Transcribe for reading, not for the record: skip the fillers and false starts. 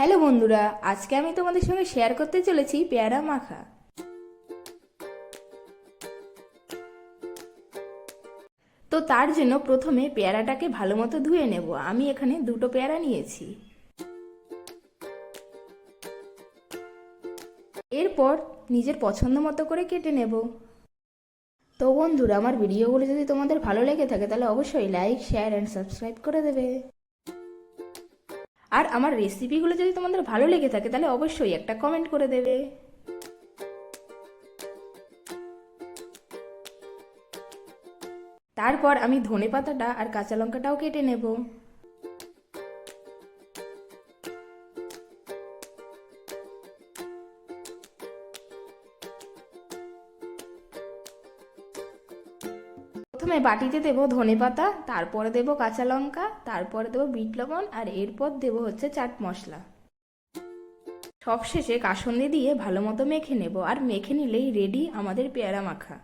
Hello বন্ধুরা, আজকে আমি তোমাদের সঙ্গে শেয়ার করতে চলেছি পেয়ারা মাখা। তো তার জন্য প্রথমে পেয়ারাটাকে ভালো মতো ধুয়ে নেব। আমি এখানে দুটো পেয়ারা নিয়েছি। এরপর নিজের পছন্দ মতো করে কেটে নেব। তো বন্ধুরা, আমার ভিডিওগুলো যদি তোমাদের ভালো লেগে থাকে তাহলে অবশ্যই লাইক, শেয়ার অ্যান্ড সাবস্ক্রাইব করে দেবে। আর আমার রেসিপিগুলো যদি তোমাদের ভালো লেগে থাকে তাহলে অবশ্যই একটা কমেন্ট করে দেবে। তারপর আমি ধনেপাতাটা আর কাঁচা লঙ্কাটাও কেটে নেব। প্রথমে বাটিতে দেব ধনেপাতা, তারপরে দেব কাঁচা লঙ্কা, তারপরে দেব বিট লবণ, আর এরপর দেব হচ্ছে চাট মশলা। সবশেষে কাসুন্দি দিয়ে ভালো মতো মেখে নেব। আর মেখে নিলেই রেডি আমাদের পেয়ারা মাখা।